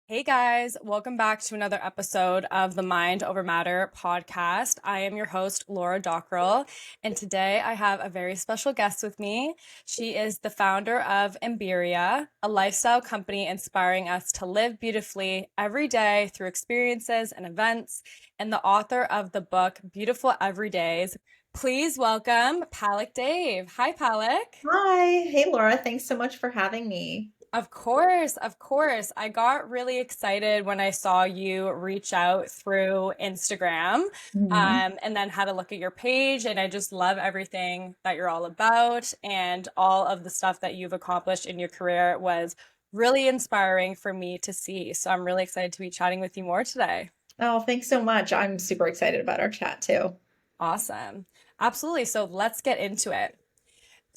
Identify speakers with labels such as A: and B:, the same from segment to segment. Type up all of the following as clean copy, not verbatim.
A: Hey guys, welcome back to another episode of the Mind Over Matter podcast. I am your host, Laura Dockrell, and today I have a very special guest with me. She is the founder of Embiria, a lifestyle company inspiring us to live beautifully every day through experiences and events, and the author of the book, Beautiful Everydays. Please welcome Palak Dave. Hi, Palak.
B: Hi. Hey, Laura. Thanks so much for having me.
A: Of course, of course. I got really excited when I saw you reach out through Instagram,
B: Mhm.
A: and then had a look at your page. And I just love everything that you're all about and all of the stuff that you've accomplished in your career. It was really inspiring for me to see. So I'm really excited to be chatting with you more today.
B: Oh, thanks so much. I'm super excited about our chat too.
A: Awesome. Absolutely. So let's get into it.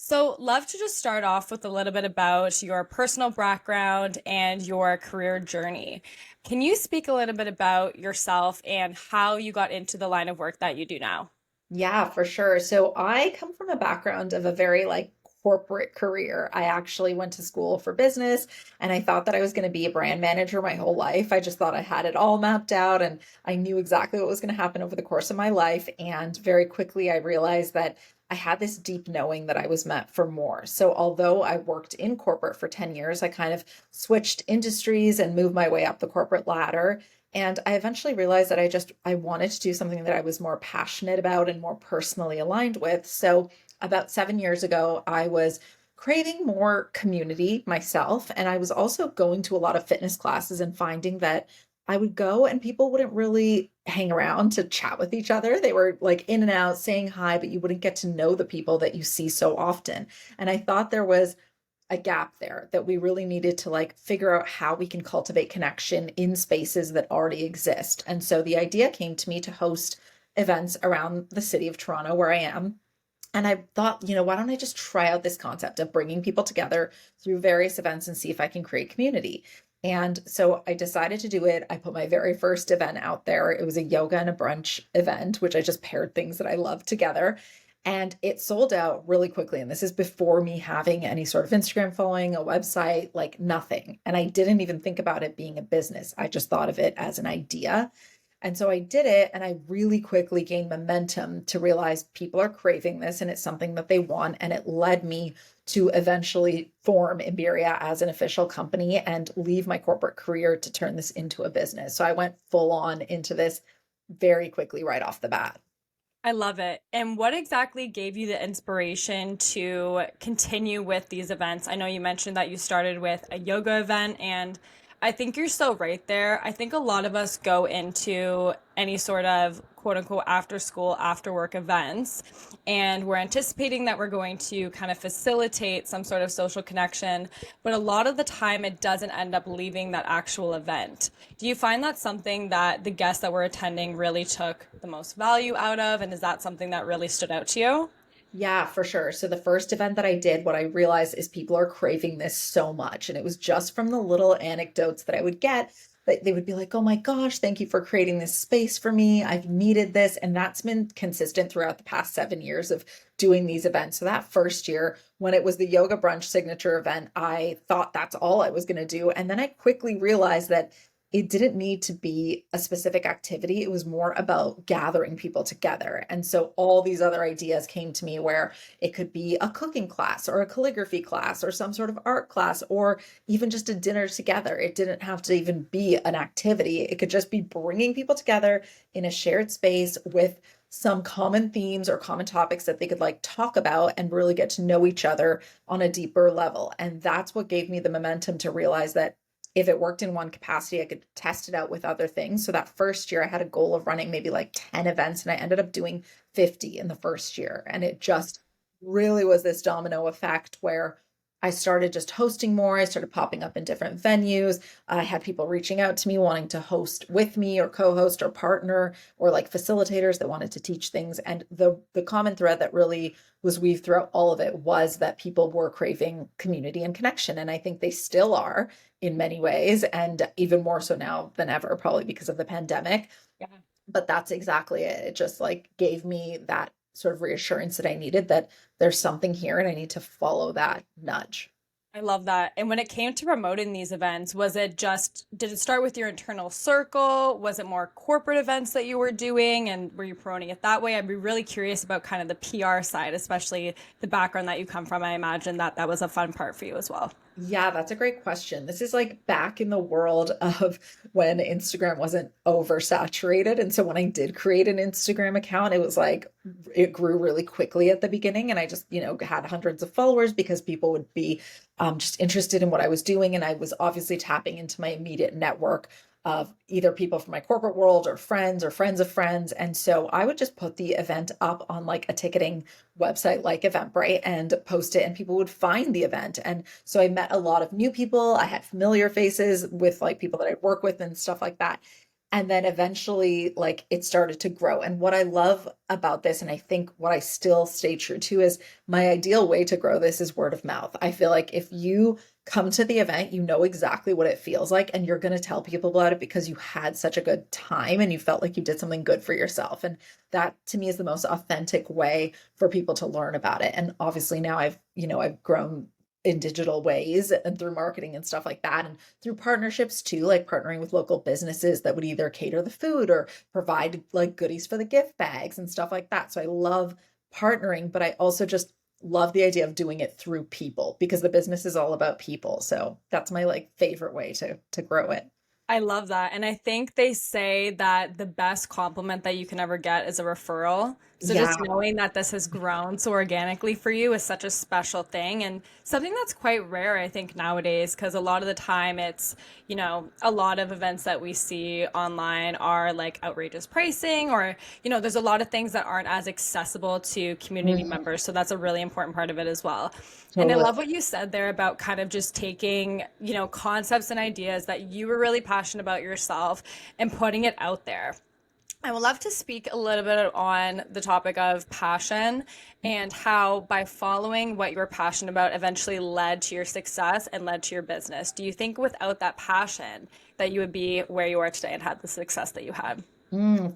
A: So, love to just start off with a little bit about your personal background and your career journey. Can you speak a little bit about yourself and how you got into the line of work that you do now?
B: Yeah, for sure. So I come from a background of a very corporate career. I actually went to school for business and I thought that I was going to be a brand manager my whole life. I just thought I had it all mapped out and I knew exactly what was going to happen over the course of my life. And very quickly I realized that I had this deep knowing that I was meant for more. So although I worked in corporate for 10 years, I kind of switched industries and moved my way up the corporate ladder. And I eventually realized that I wanted to do something that I was more passionate about and more personally aligned with. So about 7 years ago, I was craving more community myself. And I was also going to a lot of fitness classes and finding that I would go and people wouldn't really hang around to chat with each other. They were like in and out saying hi, but you wouldn't get to know the people that you see so often. And I thought there was a gap there that we really needed to figure out how we can cultivate connection in spaces that already exist. And so the idea came to me to host events around the city of Toronto where I am. And I thought, why don't I just try out this concept of bringing people together through various events and see if I can create community? And so I decided to do it. I put my very first event out there. It was a yoga and a brunch event, which I just paired things that I love together. And it sold out really quickly. And this is before me having any sort of Instagram following, a website, like nothing. And I didn't even think about it being a business. I just thought of it as an idea. And so I did it, and I really quickly gained momentum to realize people are craving this and it's something that they want. And it led me to eventually form Embiria as an official company and leave my corporate career to turn this into a business. So I went full on into this very quickly right off the bat.
A: I love it. And what exactly gave you the inspiration to continue with these events? I know you mentioned that you started with a yoga event, and I think you're so right there. I think a lot of us go into any sort of quote unquote after school, after work events, and we're anticipating that we're going to kind of facilitate some sort of social connection, but a lot of the time it doesn't end up leaving that actual event. Do you find that something that the guests that were attending really took the most value out of? And is that something that really stood out to you?
B: Yeah, for sure. So the first event that I did, what I realized is people are craving this so much. And it was just from the little anecdotes that I would get that they would be like, oh my gosh, thank you for creating this space for me. I've needed this. And that's been consistent throughout the past 7 years of doing these events. So that first year, when it was the yoga brunch signature event, I thought that's all I was going to do. And then I quickly realized that it didn't need to be a specific activity. It was more about gathering people together. And so all these other ideas came to me where it could be a cooking class or a calligraphy class or some sort of art class or even just a dinner together. It didn't have to even be an activity. It could just be bringing people together in a shared space with some common themes or common topics that they could talk about and really get to know each other on a deeper level. And that's what gave me the momentum to realize that if it worked in one capacity, I could test it out with other things. So that first year, I had a goal of running maybe like 10 events, and I ended up doing 50 in the first year. And it just really was this domino effect where I started just hosting more. I started popping up in different venues. I had people reaching out to me wanting to host with me or co-host or partner or like facilitators that wanted to teach things. And the common thread that really was weaved throughout all of it was that people were craving community and connection. And I think they still are in many ways, and even more so now than ever, probably because of the pandemic.
A: Yeah.
B: But that's exactly it. It just gave me that sort of reassurance that I needed that there's something here and I need to follow that nudge.
A: I love that. And when it came to promoting these events, did it start with your internal circle? Was it more corporate events that you were doing and were you promoting it that way? I'd be really curious about kind of the PR side, especially the background that you come from. I imagine that that was a fun part for you as well.
B: Yeah, that's a great question. This is like back in the world of when Instagram wasn't oversaturated. And so when I did create an Instagram account, it was like it grew really quickly at the beginning. And I just, had hundreds of followers because people would be just interested in what I was doing. And I was obviously tapping into my immediate network of either people from my corporate world or friends of friends. And so I would just put the event up on like a ticketing website like Eventbrite and post it, and people would find the event. And so I met a lot of new people. I had familiar faces with like people that I'd work with and stuff like that. And then eventually, like it started to grow. And what I love about this, and I think what I still stay true to, is my ideal way to grow this is word of mouth. I feel like if you come to the event, you know exactly what it feels like, and you're going to tell people about it because you had such a good time and you felt like you did something good for yourself. And that to me is the most authentic way for people to learn about it. And obviously now I've grown in digital ways and through marketing and stuff like that, and through partnerships too, like partnering with local businesses that would either cater the food or provide like goodies for the gift bags and stuff like that. So I love partnering, but I also just love the idea of doing it through people because the business is all about people. So that's my like favorite way to grow it.
A: I love that. And I think they say that the best compliment that you can ever get is a referral. So
B: Yeah.
A: just knowing that this has grown so organically for you is such a special thing and something that's quite rare, I think, nowadays, because a lot of the time a lot of events that we see online are like outrageous pricing or, there's a lot of things that aren't as accessible to community
B: Mhm.
A: members. So that's a really important part of it as well. And I
B: Totally.
A: love what you said there about kind of just taking, concepts and ideas that you were really passionate about yourself and putting it out there. I would love to speak a little bit on the topic of passion and how by following what you were passionate about eventually led to your success and led to your business. Do you think without that passion that you would be where you are today and had the success that you had?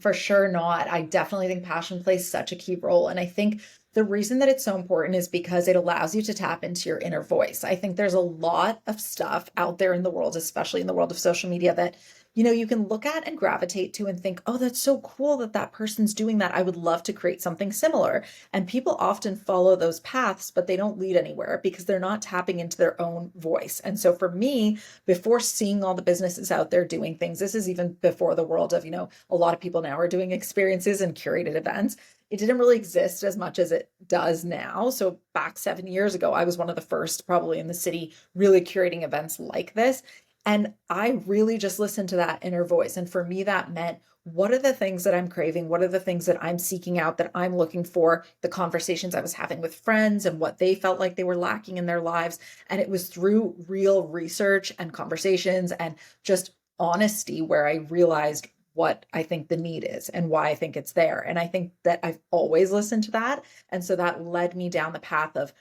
B: For sure not. I definitely think passion plays such a key role. And I think the reason that it's so important is because it allows you to tap into your inner voice. I think there's a lot of stuff out there in the world, especially in the world of social media, that you can look at and gravitate to and think, oh, that's so cool that that person's doing that. I would love to create something similar. And people often follow those paths, but they don't lead anywhere because they're not tapping into their own voice. And so for me, before seeing all the businesses out there doing things, this is even before the world of, a lot of people now are doing experiences and curated events. It didn't really exist as much as it does now. So back 7 years ago, I was one of the first probably in the city really curating events like this. And I really just listened to that inner voice. And for me, that meant what are the things that I'm craving? What are the things that I'm seeking out, that I'm looking for? The conversations I was having with friends and what they felt like they were lacking in their lives. And it was through real research and conversations and just honesty where I realized what I think the need is and why I think it's there. And I think that I've always listened to that. And so that led me down the path of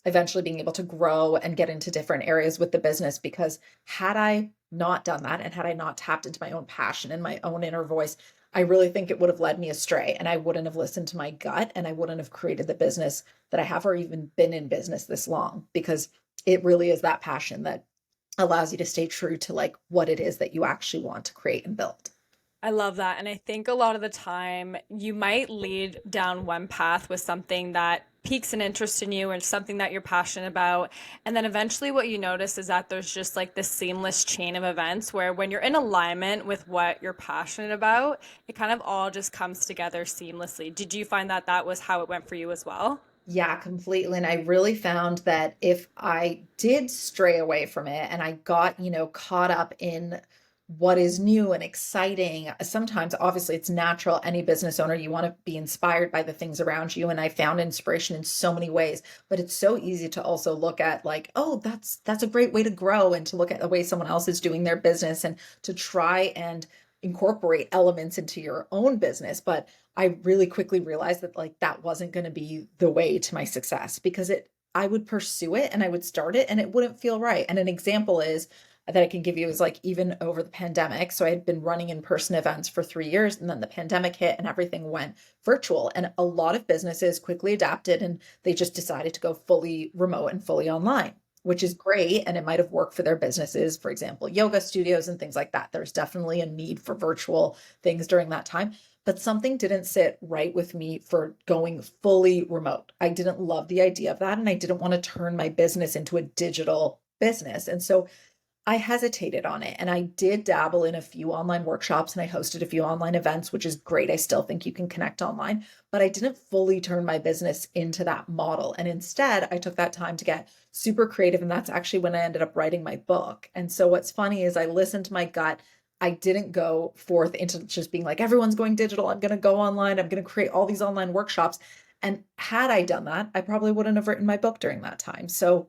B: eventually being able to grow and get into different areas with the business. Because had I not done that and had I not tapped into my own passion and my own inner voice, I really think it would have led me astray and I wouldn't have listened to my gut and I wouldn't have created the business that I have or even been in business this long, because it really is that passion that allows you to stay true to like what it is that you actually want to create and build.
A: I love that. And I think a lot of the time you might lead down one path with something that piques an interest in you or something that you're passionate about. And then eventually what you notice is that there's just like this seamless chain of events where when you're in alignment with what you're passionate about, it kind of all just comes together seamlessly. Did you find that that was how it went for you as well?
B: Yeah, completely. And I really found that if I did stray away from it and I got, caught up in what is new and exciting, sometimes obviously it's natural. Any business owner, you want to be inspired by the things around you. And I found inspiration in so many ways, but it's so easy to also look at like, oh, that's a great way to grow, and to look at the way someone else is doing their business and to try and incorporate elements into your own business. But I really quickly realized that like that wasn't going to be the way to my success, because I would pursue it and I would start it and it wouldn't feel right. And an example is that I can give you is like even over the pandemic. So I had been running in-person events for 3 years, and then the pandemic hit and everything went virtual. And a lot of businesses quickly adapted and they just decided to go fully remote and fully online. which is great. And it might have worked for their businesses, for example, yoga studios and things like that. There's definitely a need for virtual things during that time. But something didn't sit right with me for going fully remote. I didn't love the idea of that. And I didn't want to turn my business into a digital business. And so I hesitated on it, and I did dabble in a few online workshops and I hosted a few online events, which is great. I still think you can connect online, but I didn't fully turn my business into that model. And instead, I took that time to get super creative. And that's actually when I ended up writing my book. And so what's funny is I listened to my gut. I didn't go forth into just being like, everyone's going digital. I'm going to go online. I'm going to create all these online workshops. And had I done that, I probably wouldn't have written my book during that time. So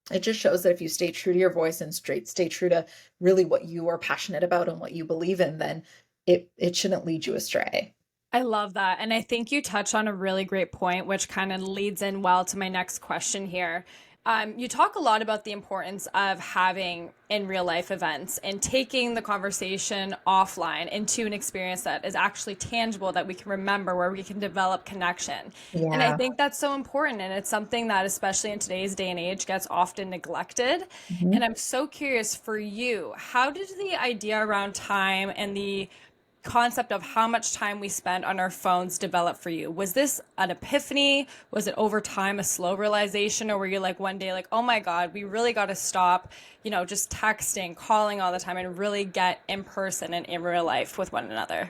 B: it just shows that if you stay true to your voice and stay true to really what you are passionate about and what you believe in, then it shouldn't lead you astray.
A: I love that. And I think you touch on a really great point, which kind of leads in well to my next question here. You talk a lot about the importance of having in real life events and taking the conversation offline into an experience that is actually tangible, that we can remember, where we can develop connection. And I
B: Yeah.
A: think that's so important. And it's something that, especially in today's day and age, gets often neglected. And
B: Mhm.
A: I'm so curious for you, how did the idea around time and the concept of how much time we spend on our phones develop for you? Was this an epiphany? Was it over time a slow realization? Or were you like one day like, oh my God, we really got to stop, just texting, calling all the time and really get in person and in real life with one another?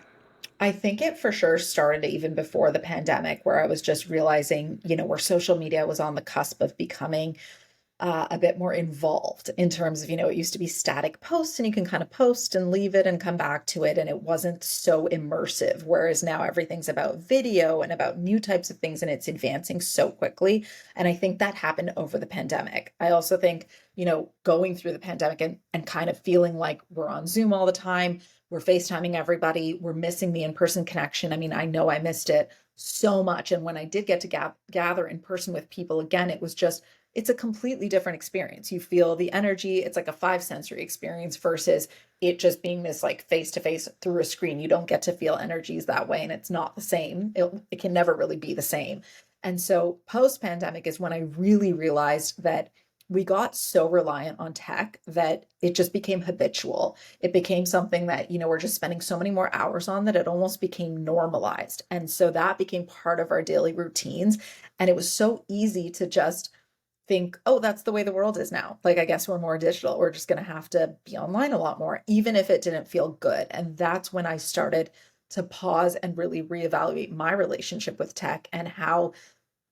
B: I think it for sure started even before the pandemic, where I was just realizing, where social media was on the cusp of becoming a bit more involved in terms of, it used to be static posts and you can kind of post and leave it and come back to it. And it wasn't so immersive. Whereas now everything's about video and about new types of things and it's advancing so quickly. And I think that happened over the pandemic. I also think, going through the pandemic and kind of feeling like we're on Zoom all the time, we're FaceTiming everybody, we're missing the in person connection. I mean, I know I missed it so much. And when I did get to gather in person with people again, it's a completely different experience. You feel the energy. It's like a five sensory experience versus it just being this like face to face through a screen. You don't get to feel energies that way, and it's not the same. It can never really be the same. And so post pandemic is when I really realized that we got so reliant on tech that it just became habitual. It became something that, we're just spending so many more hours on that it almost became normalized. And so that became part of our daily routines. And it was so easy to just think, oh, that's the way the world is now. Like, I guess we're more digital. We're just going to have to be online a lot more, even if it didn't feel good. And that's when I started to pause and really reevaluate my relationship with tech and how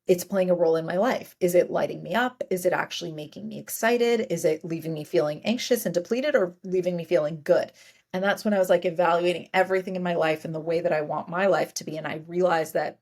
B: it's playing a role in my life. Is it lighting me up? Is it actually making me excited? Is it leaving me feeling anxious and depleted or leaving me feeling good? And that's when I was like evaluating everything in my life and the way that I want my life to be. And I realized that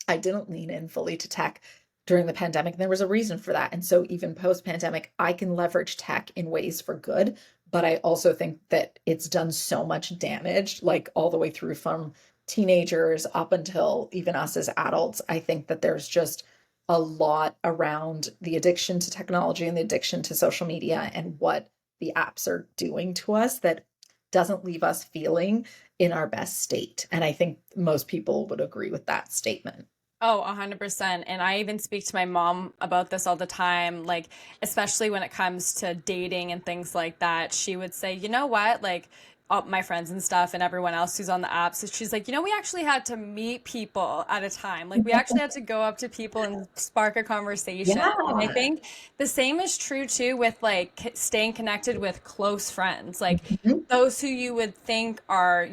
B: I didn't lean in fully to tech during the pandemic. And there was a reason for that. And so even post pandemic, I can leverage tech in ways for good. But I also think that it's done so much damage, like all the way through from teenagers up until even us as adults. I think that there's just a lot around the addiction to technology and the addiction to social media and what the apps are doing to us that doesn't leave us feeling in our best state. And I think most people would agree with that statement.
A: Oh, 100%. And I even speak to my mom about this all the time, like, especially when it comes to dating and things like that. She would say, you know what? Like, all my friends and stuff and everyone else who's on the app. So she's like, we actually had to meet people at a time. Like, we actually had to go up to people and spark a conversation. And I
B: Yeah.
A: think the same is true too with like staying connected with close friends. Like,
B: Mhm.
A: those who you would think are,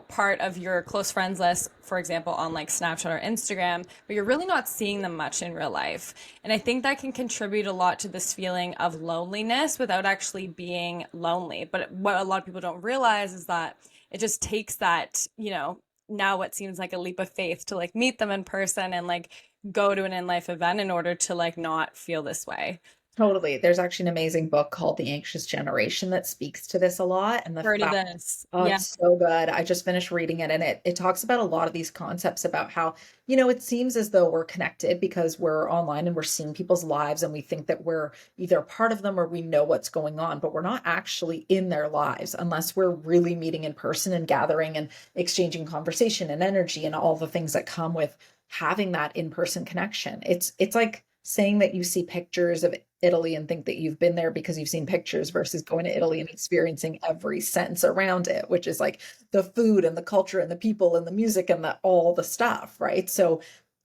A: part of your close friends list, for example, on like Snapchat or Instagram, but you're really not seeing them much in real life. And I think that can contribute a lot to this feeling of loneliness without actually being lonely. But what a lot of people don't realize is that it just takes that, now what seems like a leap of faith to like meet them in person and like go to an in life event in order to like not feel this way.
B: Totally. There's actually an amazing book called The Anxious Generation that speaks to this a lot. And the
A: Heard of
B: fact,
A: this.
B: oh,
A: Yeah.
B: it's so good. I just finished reading it and it talks about a lot of these concepts about how, it seems as though we're connected because we're online and we're seeing people's lives and we think that we're either part of them or we know what's going on, but we're not actually in their lives unless we're really meeting in person and gathering and exchanging conversation and energy and all the things that come with having that in-person connection. It's like saying that you see pictures of Italy and think that you've been there because you've seen pictures versus going to Italy and experiencing every sense around it, which is like the food and the culture and the people and the music and the all the stuff, right? So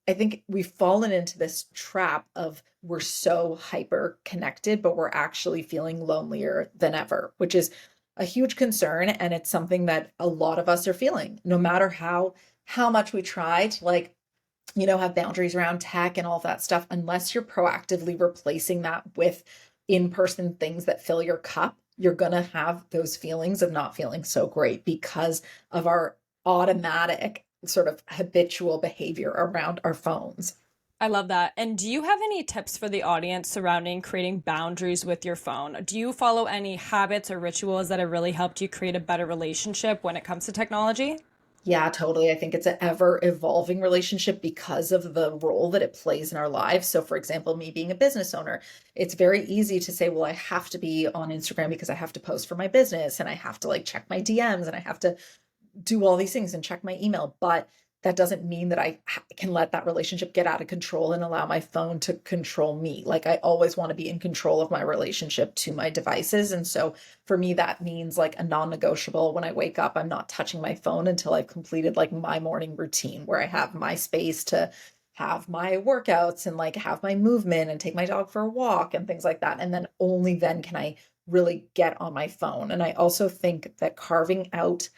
B: I think we've fallen into this trap of we're so hyper connected, but we're actually feeling lonelier than ever, which is a huge concern. And it's something that a lot of us are feeling, no matter how much we try to like, have boundaries around tech and all that stuff, unless you're proactively replacing that with in-person things that fill your cup, you're going to have those feelings of not feeling so great because of our automatic sort of habitual behavior around our phones.
A: I love that. And do you have any tips for the audience surrounding creating boundaries with your phone? Do you follow any habits or rituals that have really helped you create a better relationship when it comes to technology?
B: Yeah, totally. I think it's an ever evolving relationship because of the role that it plays in our lives. So, for example, me being a business owner, it's very easy to say, well, I have to be on Instagram because I have to post for my business and I have to like check my DMs and I have to do all these things and check my email. But that doesn't mean that I can let that relationship get out of control and allow my phone to control me. Like I always want to be in control of my relationship to my devices. And so for me, that means like a non-negotiable. When I wake up, I'm not touching my phone until I've completed like my morning routine where I have my space to have my workouts and like have my movement and take my dog for a walk and things like that. And then only then can I really get on my phone. And I also think that carving out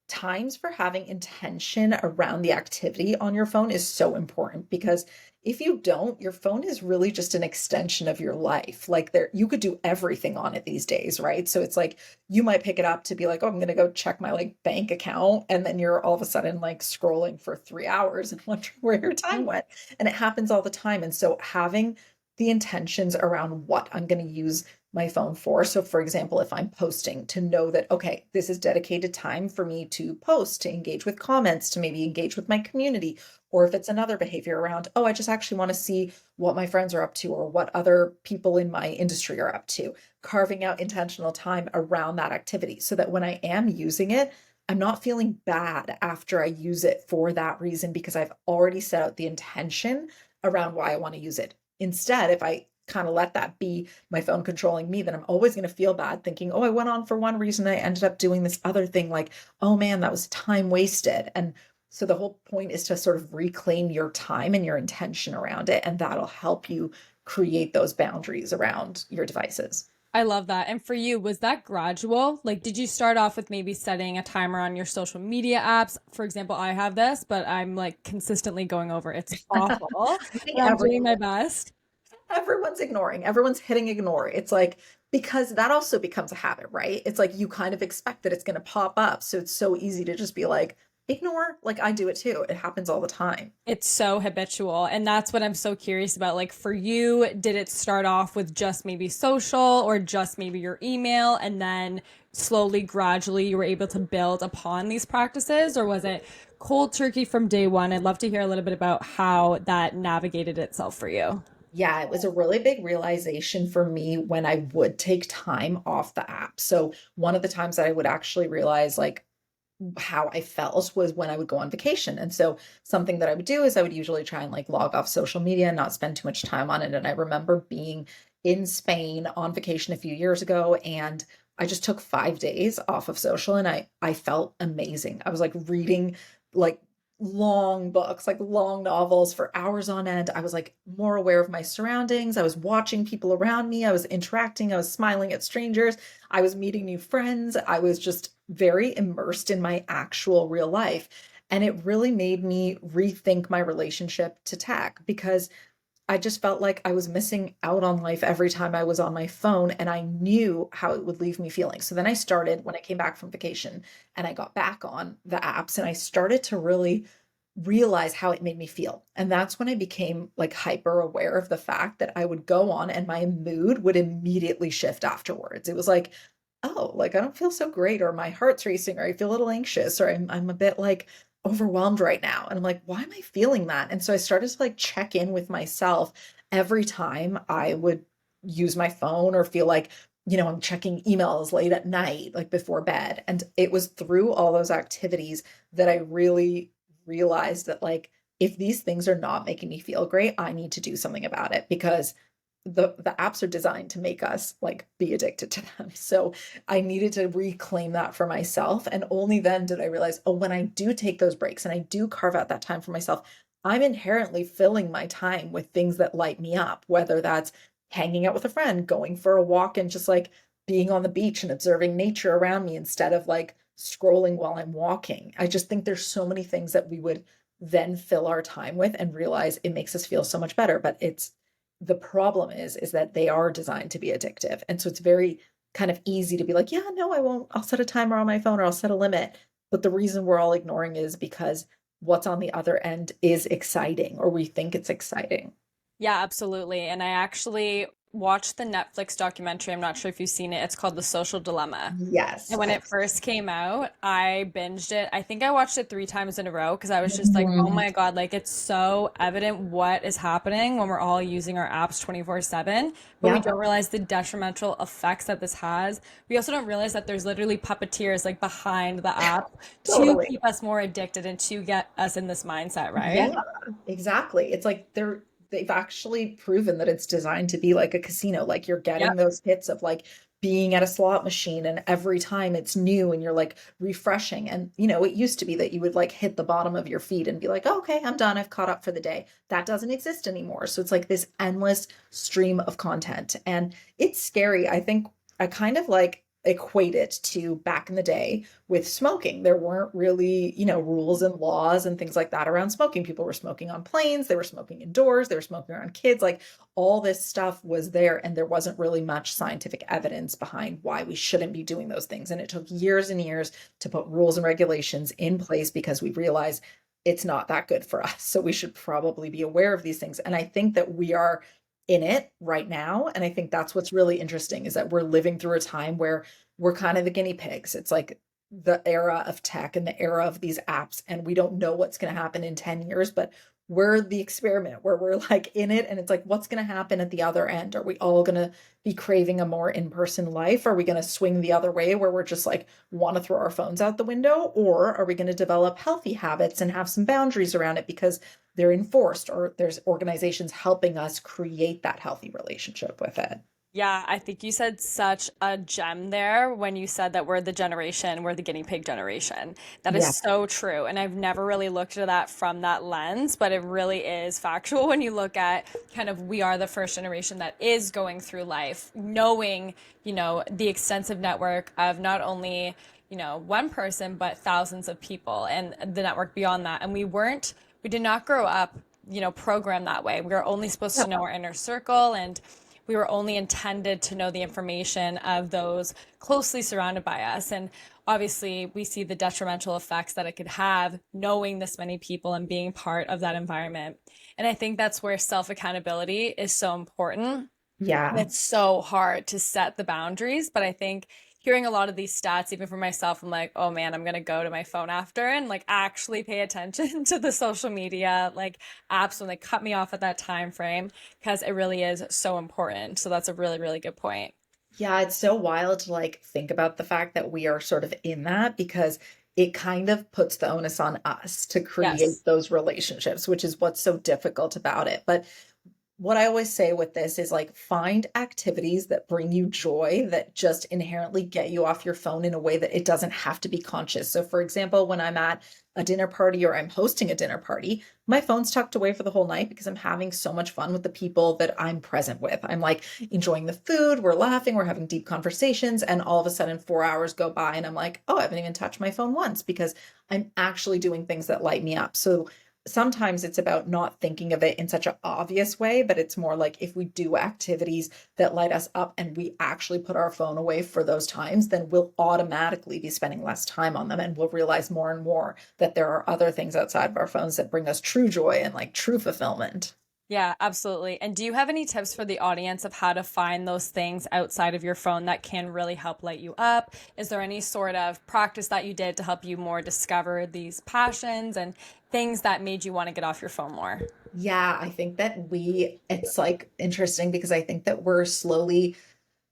B: times for having intention around the activity on your phone is so important because if you don't, your phone is really just an extension of your life. Like there, you could do everything on it these days, right? So it's like you might pick it up to be like, oh, I'm gonna go check my like bank account, and then you're all of a sudden like scrolling for 3 hours and wondering where your time went. And it happens all the time. And so having the intentions around what I'm going to use my phone for. So, for example, if I'm posting, to know that, okay, this is dedicated time for me to post, to engage with comments, to maybe engage with my community. Or if it's another behavior around, oh, I just actually want to see what my friends are up to or what other people in my industry are up to, carving out intentional time around that activity so that when I am using it, I'm not feeling bad after I use it for that reason because I've already set out the intention around why I want to use it. Instead, if I kind of let that be my phone controlling me, then I'm always going to feel bad thinking, oh, I went on for one reason. I ended up doing this other thing. Like, oh man, that was time wasted. And so the whole point is to sort of reclaim your time and your intention around it. And that'll help you create those boundaries around your devices.
A: I love that. And for you, was that gradual? Like, did you start off with maybe setting a timer on your social media apps? For example, I have this, but I'm like consistently going over. It's awful,
B: I think
A: but I'm doing my
B: everyone
A: best.
B: everyone's ignoring, everyone's hitting ignore. It's like, because that also becomes a habit, right? It's like you kind of expect that it's going to pop up. So it's so easy to just be like, ignore. Like I do it too. It happens all the time.
A: It's so habitual. And that's what I'm so curious about. Like, for you, did it start off with just maybe social or just maybe your email? And then slowly, gradually, you were able to build upon these practices? Or was it cold turkey from day one? I'd love to hear a little bit about how that navigated itself for you.
B: Yeah, it was a really big realization for me when I would take time off the app. So one of the times that I would actually realize like how I felt was when I would go on vacation. And so something that I would do is I would usually try and like log off social media and not spend too much time on it. And I remember being in Spain on vacation a few years ago and I just took 5 days off of social and I felt amazing. I was like reading like long books, like long novels for hours on end. I was like more aware of my surroundings. I was watching people around me. I was interacting. I was smiling at strangers. I was meeting new friends. I was just very immersed in my actual real life. And it really made me rethink my relationship to tech because I just felt like I was missing out on life every time I was on my phone, and I knew how it would leave me feeling. So then I started when I came back from vacation and I got back on the apps and I started to really realize how it made me feel. And that's when I became like hyper aware of the fact that I would go on and my mood would immediately shift afterwards. It was like, oh, like I don't feel so great, or my heart's racing, or I feel a little anxious, or I'm a bit like overwhelmed right now. And I'm like, why am I feeling that? And so I started to like check in with myself every time I would use my phone or feel like, I'm checking emails late at night, like before bed. And it was through all those activities that I really realized that like if these things are not making me feel great, I need to do something about it because the apps are designed to make us like be addicted to them. So I needed to reclaim that for myself. And only then did I realize, oh, when I do take those breaks and I do carve out that time for myself, I'm inherently filling my time with things that light me up, whether that's hanging out with a friend, going for a walk, and just like being on the beach and observing nature around me instead of like scrolling while I'm walking. I just think there's so many things that we would then fill our time with and realize it makes us feel so much better. But it's the problem is that they are designed to be addictive. And so it's very kind of easy to be like, yeah, no, I won't. I'll set a timer on my phone or I'll set a limit. But the reason we're all ignoring is because what's on the other end is exciting or we think it's exciting.
A: Yeah, absolutely. And I actually watched the Netflix documentary. I'm not sure if you've seen it. It's called The Social Dilemma.
B: Yes.
A: And when it first came out, I binged it. I think I watched it 3 times in a row because I was just like, oh
B: Mhm.
A: my God, like it's so evident what is happening when we're all using our apps 24/7, but we
B: Yeah,
A: don't realize the detrimental effects that this has. We also don't realize that there's literally puppeteers like behind the app to
B: totally.
A: keep us more addicted and to get us in this mindset, right?
B: Yeah, exactly. It's like they've actually proven that it's designed to be like a casino. Like you're getting
A: Yep.
B: those hits of like being at a slot machine and every time it's new and you're like refreshing. And it used to be that you would like hit the bottom of your feed and be like, oh, okay, I'm done. I've caught up for the day. That doesn't exist anymore. So it's like this endless stream of content. And it's scary. I think I kind of like equate it to back in the day with smoking. There weren't really, rules and laws and things like that around smoking. People were smoking on planes, they were smoking indoors, they were smoking around kids. Like all this stuff was there, and there wasn't really much scientific evidence behind why we shouldn't be doing those things. And it took years and years to put rules and regulations in place because we realized it's not that good for us. So we should probably be aware of these things. And I think that we are in it right now. And I think that's what's really interesting is that we're living through a time where we're kind of the guinea pigs. It's like the era of tech and the era of these apps, and we don't know what's going to happen in 10 years, but we're the experiment where we're like in it, and it's like, what's going to happen at the other end? Are we all going to be craving a more in-person life? Are we going to swing the other way where we're just like want to throw our phones out the window? Or are we going to develop healthy habits and have some boundaries around it because they're enforced or there's organizations helping us create that healthy relationship with it?
A: Yeah, I think you said such a gem there when you said that we're the guinea pig generation. That is
B: Yeah.
A: so true. And I've never really looked at that from that lens, but it really is factual when you look at kind of we are the first generation that is going through life knowing, the extensive network of not only, one person, but thousands of people and the network beyond that. And we did not grow up, programmed that way. We were only supposed to know our inner circle and we were only intended to know the information of those closely surrounded by us. And obviously, we see the detrimental effects that it could have knowing this many people and being part of that environment. And I think that's where self accountability is so important. And
B: Yeah.
A: it's so hard to set the boundaries. But I think hearing a lot of these stats, even for myself, I'm like, oh man, I'm going to go to my phone after and like actually pay attention to the social media, like apps when they cut me off at that time frame, because it really is so important. So that's a really, really good point.
B: Yeah, it's so wild to like think about the fact that we are sort of in that because it kind of puts the onus on us to
A: Yes.
B: create those relationships, which is what's so difficult about it. But what I always say with this is like find activities that bring you joy that just inherently get you off your phone in a way that it doesn't have to be conscious. So, for example, when I'm at a dinner party or I'm hosting a dinner party, my phone's tucked away for the whole night because I'm having so much fun with the people that I'm present with. I'm like enjoying the food, we're laughing, we're having deep conversations, and all of a sudden 4 hours go by and I'm like, oh, I haven't even touched my phone once because I'm actually doing things that light me up. So sometimes it's about not thinking of it in such an obvious way, but it's more like if we do activities that light us up and we actually put our phone away for those times, then we'll automatically be spending less time on them and we'll realize more and more that there are other things outside of our phones that bring us true joy and like true fulfillment.
A: Yeah, absolutely. And do you have any tips for the audience of how to find those things outside of your phone that can really help light you up? Is there any sort of practice that you did to help you more discover these passions and things that made you want to get off your phone more?
B: Yeah, I think that it's like interesting because I think that we're slowly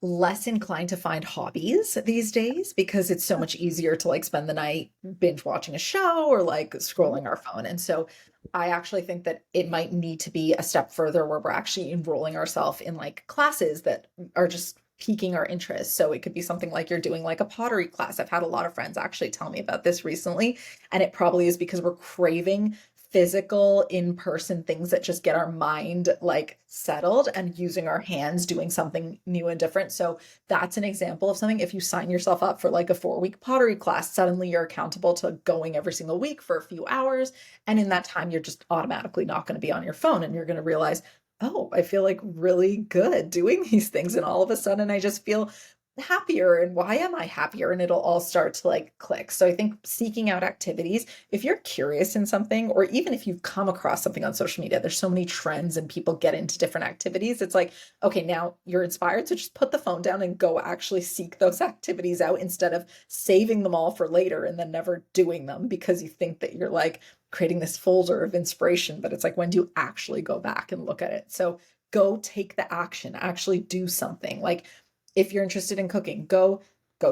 B: less inclined to find hobbies these days because it's so much easier to like spend the night binge watching a show or like scrolling our phone. And so I actually think that it might need to be a step further where we're actually enrolling ourselves in like classes that are just piquing our interest. So it could be something like you're doing like a pottery class. I've had a lot of friends actually tell me about this recently, and it probably is because we're craving physical in-person things that just get our mind like settled and using our hands doing something new and different. So that's an example of something. If you sign yourself up for like a 4-week pottery class, suddenly you're accountable to going every single week for a few hours. And in that time, you're just automatically not going to be on your phone and you're going to realize, oh, I feel like really good doing these things. And all of a sudden, I just feel happier. And why am I happier? And it'll all start to like click. So I think seeking out activities, if you're curious in something, or even if you've come across something on social media, there's so many trends and people get into different activities. It's like, okay, now you're inspired. So just put the phone down and go actually seek those activities out instead of saving them all for later and then never doing them because you think that you're like creating this folder of inspiration. But it's like, when do you actually go back and look at it? So go take the action, actually do something. Like if you're interested in cooking, go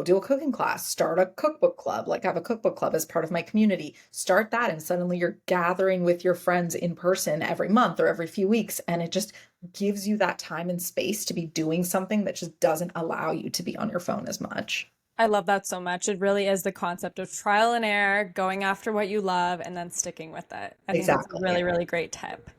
B: do a cooking class, start a cookbook club. Like I have a cookbook club as part of my community. Start that and suddenly you're gathering with your friends in person every month or every few weeks and it just gives you that time and space to be doing something that just doesn't allow you to be on your phone as much.
A: I love that so much. It really is the concept of trial and error, going after what you love, and then sticking with it. I think that's a
B: Exactly.
A: really, really great tip.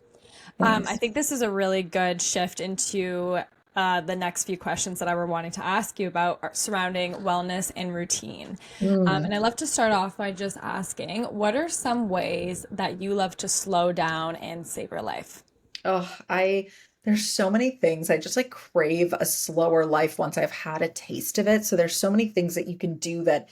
A: I
B: Thanks.
A: think this is a really good shift into the next few questions that I were wanting to ask you about surrounding wellness and routine.
B: Mm.
A: And I love to start off by just asking, what are some ways that you love to slow down and savor life?
B: Oh, there's so many things. I just like crave a slower life once I've had a taste of it. So there's so many things that you can do that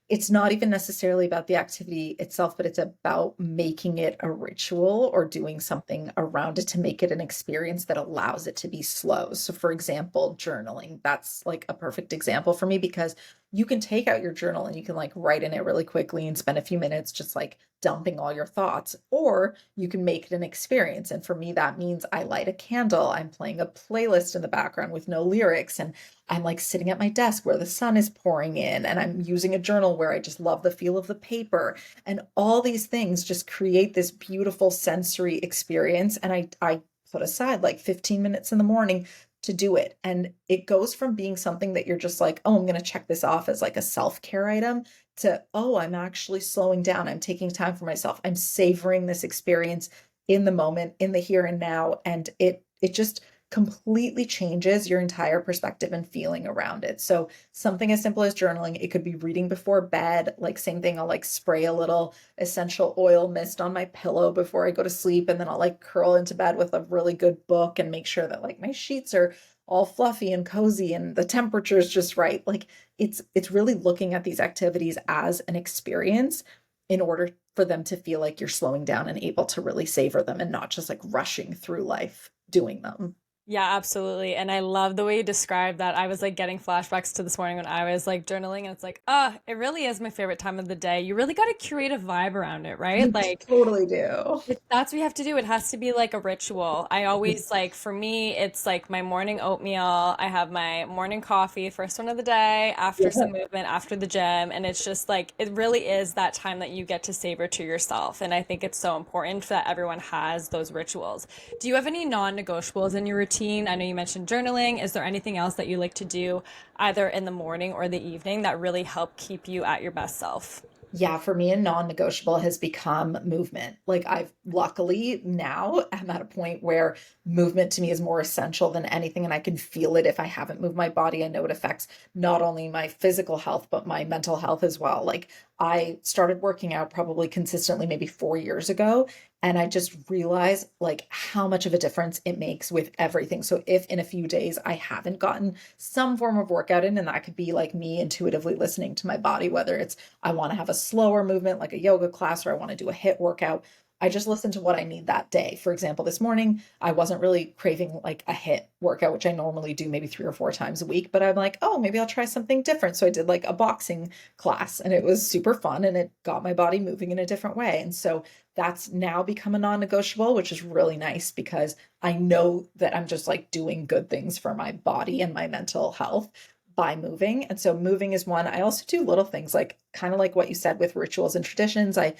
B: it's not even necessarily about the activity itself, but it's about making it a ritual or doing something around it to make it an experience that allows it to be slow. So, for example, journaling, that's like a perfect example for me because you can take out your journal and you can like write in it really quickly and spend a few minutes just like dumping all your thoughts, or you can make it an experience. And for me, that means I light a candle, I'm playing a playlist in the background with no lyrics, and I'm like sitting at my desk where the sun is pouring in, and I'm using a journal where I just love the feel of the paper. And all these things just create this beautiful sensory experience. And I put aside like 15 minutes in the morning to do it. And it goes from being something that you're just like, oh, I'm going to check this off as like a self-care item to, oh, I'm actually slowing down. I'm taking time for myself. I'm savoring this experience in the moment, in the here and now. And it just completely changes your entire perspective and feeling around it. So something as simple as journaling, it could be reading before bed, like same thing, I'll like spray a little essential oil mist on my pillow before I go to sleep and then I'll like curl into bed with a really good book and make sure that like my sheets are all fluffy and cozy and the temperature is just right. Like it's really looking at these activities as an experience in order for them to feel like you're slowing down and able to really savor them and not just like rushing through life doing them.
A: Yeah, absolutely. And I love the way you described that. I was like getting flashbacks to this morning when I was like journaling, and it's like, ah, it really is my favorite time of the day. You really got to curate a vibe around it, right?
B: You
A: Like,
B: totally do.
A: that's what you have to do. It has to be like a ritual. I always like, for me, it's like my morning oatmeal. I have my morning coffee, first one of the day, after
B: Yeah.
A: some movement, after the gym. And it's just like, it really is that time that you get to savor to yourself. And I think it's so important that everyone has those rituals. Do you have any non-negotiables in your routine? I know you mentioned journaling. Is there anything else that you like to do either in the morning or the evening that really help keep you at your best self?
B: Yeah, for me, a non-negotiable has become movement. Like I've luckily now I'm at a point where movement to me is more essential than anything, and I can feel it if I haven't moved my body. I know it affects not only my physical health, but my mental health as well. Like I started working out probably consistently maybe 4 years ago, and I just realized like how much of a difference it makes with everything. So if in a few days I haven't gotten some form of workout in, and that could be like me intuitively listening to my body, whether it's I want to have a slower movement like a yoga class or I want to do a HIIT workout, I just listen to what I need that day. For example, this morning, I wasn't really craving like a hit workout, which I normally do maybe 3 or 4 times a week, but I'm like, oh, maybe I'll try something different. So I did like a boxing class and it was super fun and it got my body moving in a different way. And so that's now become a non-negotiable, which is really nice because I know that I'm just like doing good things for my body and my mental health by moving. And so moving is one. I also do little things like kind of like what you said with rituals and traditions. I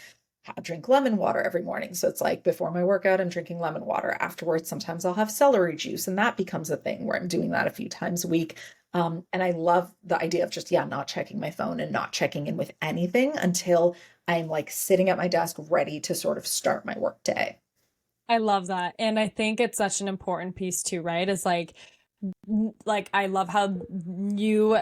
B: drink lemon water every morning. So it's like before my workout, I'm drinking lemon water. Afterwards, sometimes I'll have celery juice, and that becomes a thing where I'm doing that a few times a week. And I love the idea of just, yeah, not checking my phone and not checking in with anything until I'm like sitting at my desk ready to sort of start my work day.
A: I love that. And I think it's such an important piece too, right? Is like I love how you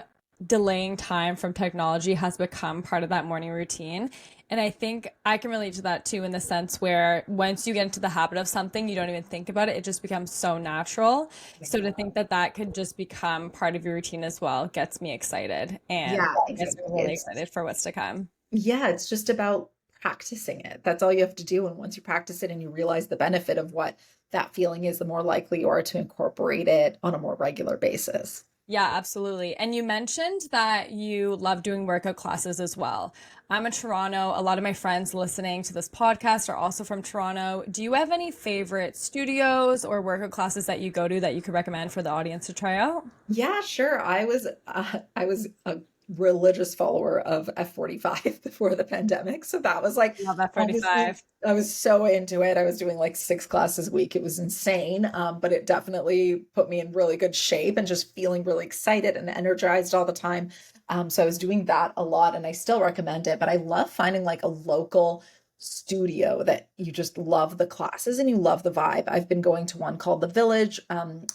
A: delaying time from technology has become part of that morning routine. And I think I can relate to that too in the sense where once you get into the habit of something, you don't even think about it. It just becomes so natural. So to think that that could just become part of your routine as well gets me excited and
B: Yeah,
A: gets me
B: exactly.
A: really excited for what's to come.
B: Yeah, it's just about practicing it. That's all you have to do. And once you practice it and you realize the benefit of what that feeling is, the more likely you are to incorporate it on a more regular basis.
A: Yeah, absolutely. And you mentioned that you love doing workout classes as well. I'm in Toronto. A lot of my friends listening to this podcast are also from Toronto. Do you have any favorite studios or workout classes that you go to that you could recommend for the audience to try out?
B: Yeah, sure. I was a religious follower of F45 before the pandemic. So that was like
A: Love that
B: honestly
A: 45.
B: I was so into it. I was doing like 6 classes a week. It was insane. But it definitely put me in really good shape and just feeling really excited and energized all the time. So I was doing that a lot and I still recommend it, but I love finding like a local studio that you just love the classes and you love the vibe. I've been going to one called The Village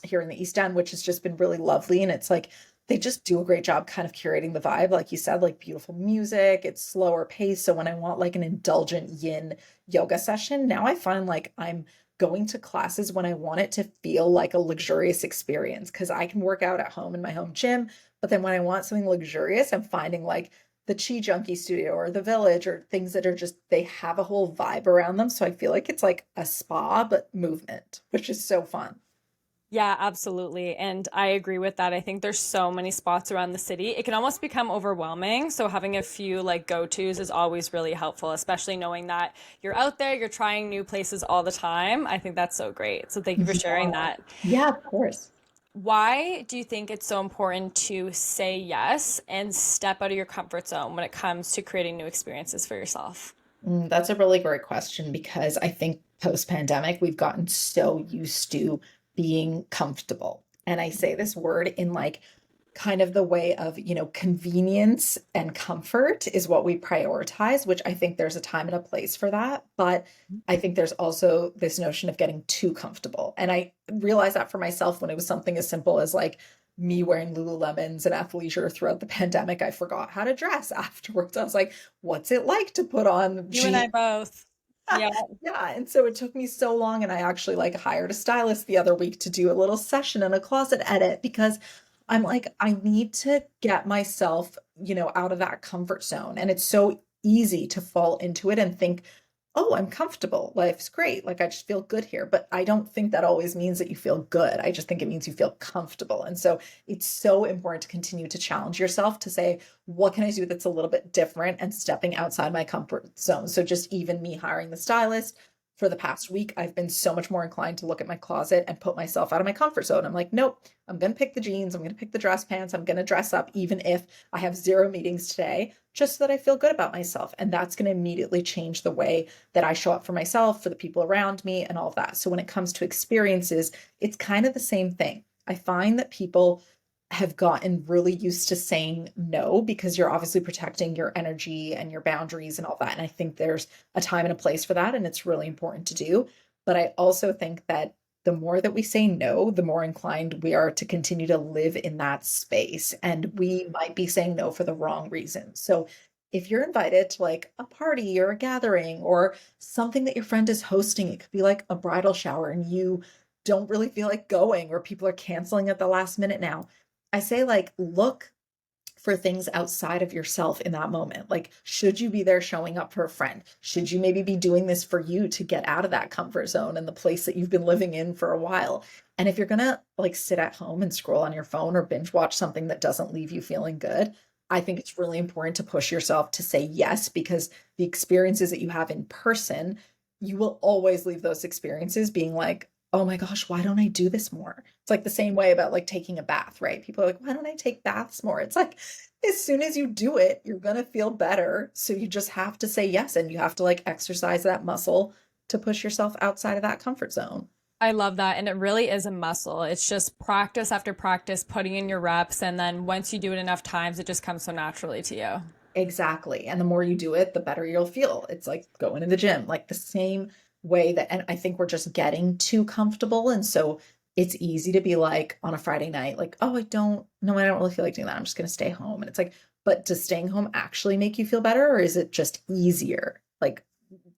B: here in the East End, which has just been really lovely. And it's like they just do a great job kind of curating the vibe. Like you said, like beautiful music, it's slower pace. So when I want like an indulgent yin yoga session, now I find like I'm going to classes when I want it to feel like a luxurious experience because I can work out at home in my home gym. But then when I want something luxurious, I'm finding like the Chi Junkie Studio or the Village or things that are just they have a whole vibe around them. So I feel like it's like a spa but movement, which is so fun.
A: Yeah, absolutely. And I agree with that. I think there's so many spots around the city. It can almost become overwhelming. So having a few like go-tos is always really helpful, especially knowing that you're out there, you're trying new places all the time. I think that's so great. So thank you for sharing
B: Yeah.
A: that.
B: Yeah, of course.
A: Why do you think it's so important to say yes and step out of your comfort zone when it comes to creating new experiences for yourself?
B: That's a really great question because I think post pandemic, we've gotten so used to being comfortable. And I say this word in like kind of the way of, convenience and comfort is what we prioritize, which I think there's a time and a place for that. But I think there's also this notion of getting too comfortable. And I realized that for myself when it was something as simple as like me wearing Lululemons and athleisure throughout the pandemic. I forgot how to dress afterwards. I was like, what's it like to put on
A: You and
B: jeans?
A: I both. Yeah.
B: Yeah, and so it took me so long and I actually like hired a stylist the other week to do a little session and a closet edit because I'm like I need to get myself, out of that comfort zone and it's so easy to fall into it and think, "Oh, I'm comfortable. Life's great. Like I just feel good here." But I don't think that always means that you feel good. I just think it means you feel comfortable. And so it's so important to continue to challenge yourself to say, what can I do that's a little bit different and stepping outside my comfort zone? So just even me hiring the stylist for the past week, I've been so much more inclined to look at my closet and put myself out of my comfort zone. I'm like, nope, I'm going to pick the jeans. I'm going to pick the dress pants. I'm going to dress up, even if I have 0 meetings today, just so that I feel good about myself. And that's going to immediately change the way that I show up for myself, for the people around me, and all of that. So when it comes to experiences, it's kind of the same thing. I find that people have gotten really used to saying no because you're obviously protecting your energy and your boundaries and all that. And I think there's a time and a place for that, and it's really important to do. But I also think that the more that we say no, the more inclined we are to continue to live in that space. And we might be saying no for the wrong reasons. So if you're invited to like a party or a gathering or something that your friend is hosting, it could be like a bridal shower and you don't really feel like going or people are canceling at the last minute now. I say like look for things outside of yourself in that moment. Like, should you be there showing up for a friend? Should you maybe be doing this for you to get out of that comfort zone and the place that you've been living in for a while? And if you're gonna like sit at home and scroll on your phone or binge watch something that doesn't leave you feeling good, I think it's really important to push yourself to say yes, because the experiences that you have in person, you will always leave those experiences being like, oh my gosh, why don't I do this more? It's like the same way about like taking a bath, right? People are like, why don't I take baths more? It's like, as soon as you do it, you're going to feel better. So you just have to say yes. And you have to like exercise that muscle to push yourself outside of that comfort zone.
A: I love that. And it really is a muscle. It's just practice after practice, putting in your reps. And then once you do it enough times, it just comes so naturally to you.
B: Exactly. And the more you do it, the better you'll feel. It's like going to the gym, like the same way that, and I think we're just getting too comfortable. And so it's easy to be like on a Friday night, like, oh, I don't, no, I don't really feel like doing that. I'm just going to stay home. And it's like, but does staying home actually make you feel better, or is it just easier? Like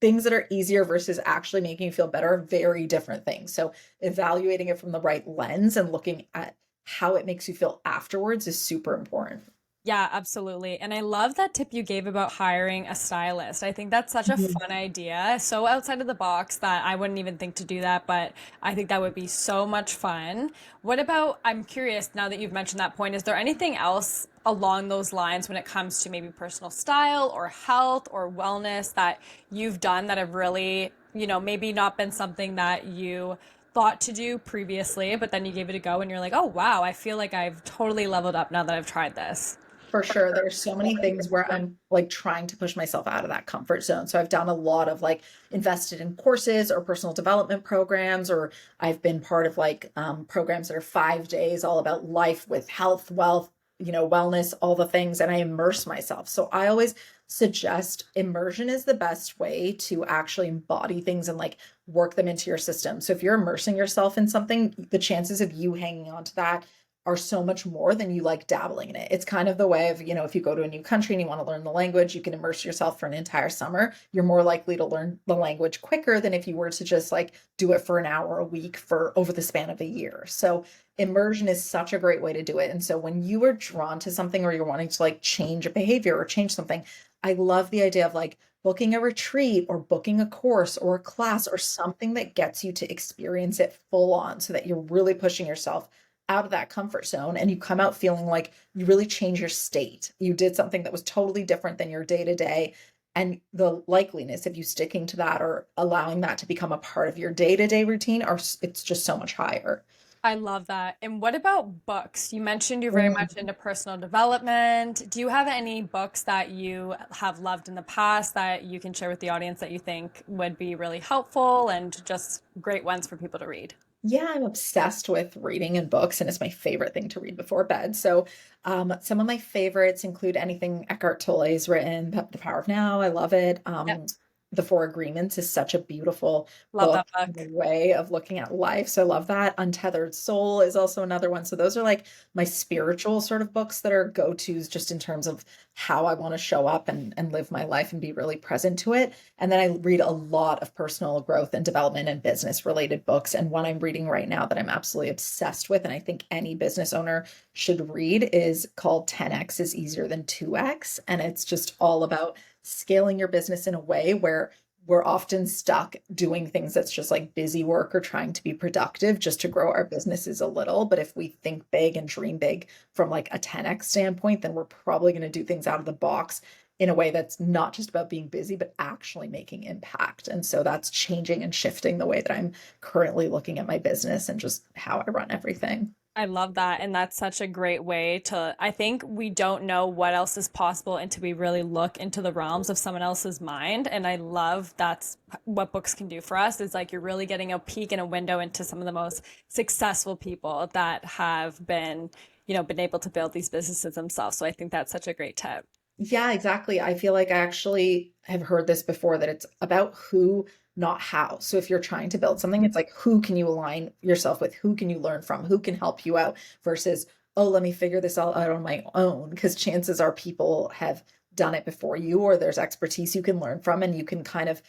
B: things that are easier versus actually making you feel better are very different things. So evaluating it from the right lens and looking at how it makes you feel afterwards is super important.
A: Yeah, absolutely. And I love that tip you gave about hiring a stylist. I think that's such a
B: Mhm.
A: fun idea. So outside of the box that I wouldn't even think to do that, but I think that would be so much fun. What about, I'm curious now that you've mentioned that point, is there anything else along those lines when it comes to maybe personal style or health or wellness that you've done that have really, maybe not been something that you thought to do previously, but then you gave it a go and you're like, oh, wow, I feel like I've totally leveled up now that I've tried this.
B: For sure. There's so many things where I'm like trying to push myself out of that comfort zone. So I've done a lot of like invested in courses or personal development programs, or I've been part of like programs that are 5 days all about life with health, wealth, wellness, all the things. And I immerse myself. So I always suggest immersion is the best way to actually embody things and like work them into your system. So if you're immersing yourself in something, the chances of you hanging on to that are so much more than you like dabbling in it. It's kind of the way of, if you go to a new country and you want to learn the language, you can immerse yourself for an entire summer. You're more likely to learn the language quicker than if you were to just like do it for an hour a week for over the span of a year. So immersion is such a great way to do it. And so when you are drawn to something or you're wanting to like change a behavior or change something, I love the idea of like booking a retreat or booking a course or a class or something that gets you to experience it full on so that you're really pushing yourself out of that comfort zone and you come out feeling like you really change your state. You did something that was totally different than your day to day. And the likeliness of you sticking to that or allowing that to become a part of your day to day routine are it's just so much higher.
A: I love that. And what about books? You mentioned you're very much
B: Mm.
A: into personal development. Do you have any books that you have loved in the past that you can share with the audience that you think would be really helpful and just great ones for people to read?
B: Yeah, I'm obsessed with reading and books, and it's my favorite thing to read before bed. So, some of my favorites include anything Eckhart Tolle's written, The Power of Now. I love it.
A: Yep.
B: The Four Agreements is such a beautiful
A: Love
B: book
A: that
B: and a
A: book.
B: way of looking at life. So, I love that. Untethered Soul is also another one. So, those are like my spiritual sort of books that are go-tos just in terms of how I want to show up and live my life and be really present to it. And then I read a lot of personal growth and development and business related books. And one I'm reading right now that I'm absolutely obsessed with, and I think any business owner should read, is called 10X is Easier Than 2X. And it's just all about scaling your business in a way where we're often stuck doing things that's just like busy work or trying to be productive just to grow our businesses a little. But if we think big and dream big from like a 10X standpoint, then we're probably going to do things out of the box in a way that's not just about being busy, but actually making impact. And so that's changing and shifting the way that I'm currently looking at my business and just how I run everything.
A: I love that. And that's such a great way to, I think we don't know what else is possible until we really look into the realms of someone else's mind. And I love that's what books can do for us is like you're really getting a peek and a window into some of the most successful people that have been, been able to build these businesses themselves. So I think that's such a great tip.
B: Yeah, exactly. I feel like I actually have heard this before that it's about who, not how. So if you're trying to build something, it's like who can you align yourself with? Who can you learn from? Who can help you out versus, oh, let me figure this all out on my own. Because chances are people have done it before you, or there's expertise you can learn from, and you can kind of